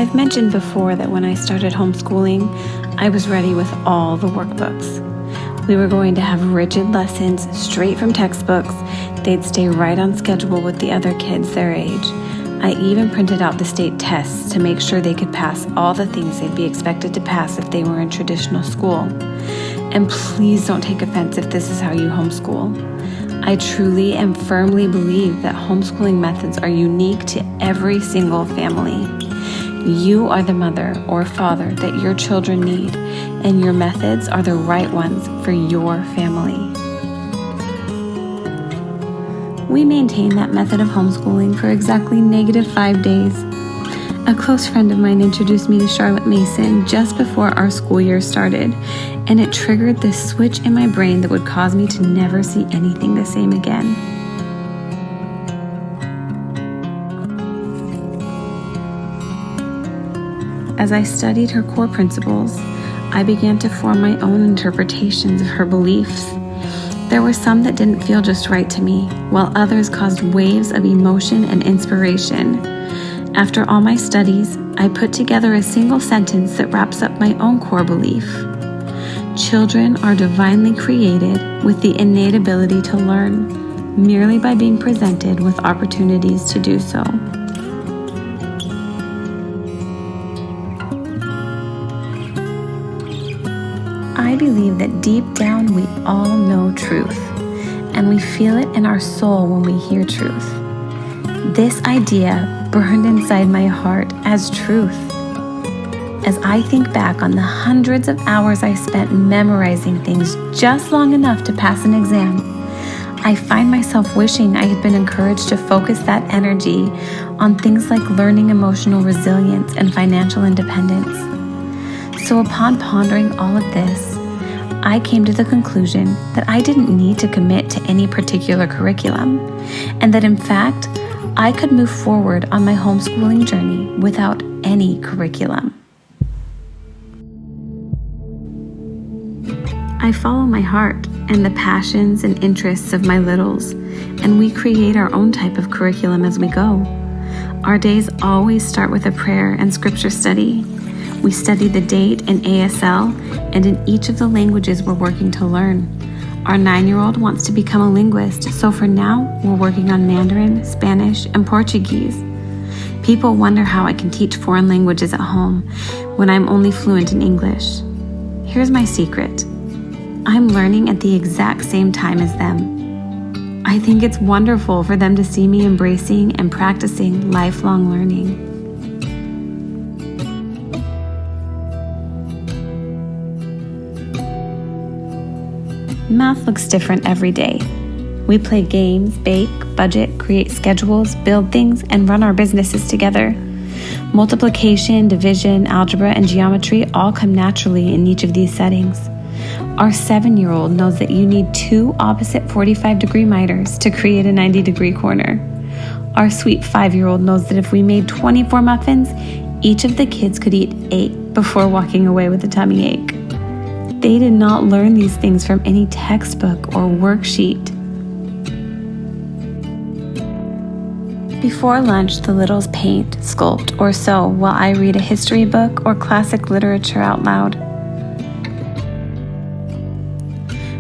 I've mentioned before that when I started homeschooling, I was ready with all the workbooks. We were going to have rigid lessons straight from textbooks. They'd stay right on schedule with the other kids their age. I even printed out the state tests to make sure they could pass all the things they'd be expected to pass if they were in traditional school. And please don't take offense if this is how you homeschool. I truly and firmly believe that homeschooling methods are unique to every single family. You are the mother or father that your children need, and your methods are the right ones for your family. We maintained that method of homeschooling for exactly -5 days. A close friend of mine introduced me to Charlotte Mason just before our school year started, and it triggered this switch in my brain that would cause me to never see anything the same again. As I studied her core principles, I began to form my own interpretations of her beliefs. There were some that didn't feel just right to me, while others caused waves of emotion and inspiration. After all my studies, I put together a single sentence that wraps up my own core belief. Children are divinely created with the innate ability to learn, merely by being presented with opportunities to do so. I believe that deep down we all know truth, and we feel it in our soul when we hear truth. This idea burned inside my heart as truth. As I think back on the hundreds of hours I spent memorizing things just long enough to pass an exam, I find myself wishing I had been encouraged to focus that energy on things like learning emotional resilience and financial independence. So upon pondering all of this, I came to the conclusion that I didn't need to commit to any particular curriculum, and that in fact, I could move forward on my homeschooling journey without any curriculum. I follow my heart and the passions and interests of my littles, and we create our own type of curriculum as we go. Our days always start with a prayer and scripture study. We study the date in ASL and in each of the languages we're working to learn. Our 9-year-old wants to become a linguist, so for now, we're working on Mandarin, Spanish, and Portuguese. People wonder how I can teach foreign languages at home when I'm only fluent in English. Here's my secret. I'm learning at the exact same time as them. I think it's wonderful for them to see me embracing and practicing lifelong learning. Math looks different every day. We play games, bake, budget, create schedules, build things, and run our businesses together. Multiplication, division, algebra, and geometry all come naturally in each of these settings. Our 7-year-old knows that you need 2 opposite 45-degree miters to create a 90-degree corner. Our sweet 5-year-old knows that if we made 24 muffins, each of the kids could eat 8 before walking away with a tummy ache. They did not learn these things from any textbook or worksheet. Before lunch, the littles paint, sculpt, or sew while I read a history book or classic literature out loud.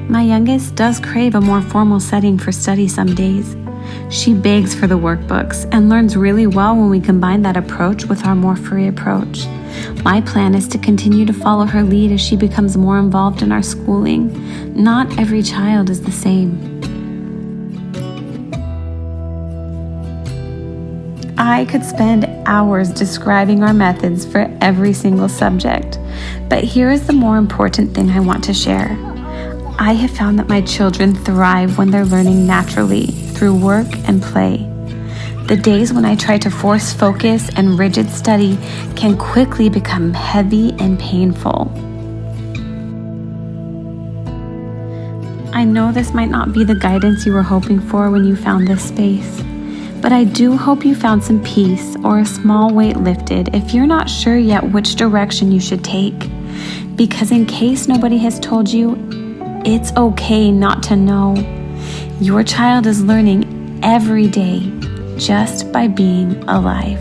My youngest does crave a more formal setting for study some days. She begs for the workbooks and learns really well when we combine that approach with our more free approach. My plan is to continue to follow her lead as she becomes more involved in our schooling. Not every child is the same. I could spend hours describing our methods for every single subject, but here is the more important thing I want to share. I have found that my children thrive when they're learning naturally through work and play. The days when I try to force focus and rigid study can quickly become heavy and painful. I know this might not be the guidance you were hoping for when you found this space, but I do hope you found some peace or a small weight lifted if you're not sure yet which direction you should take. Because in case nobody has told you, it's okay not to know. Your child is learning every day just by being alive.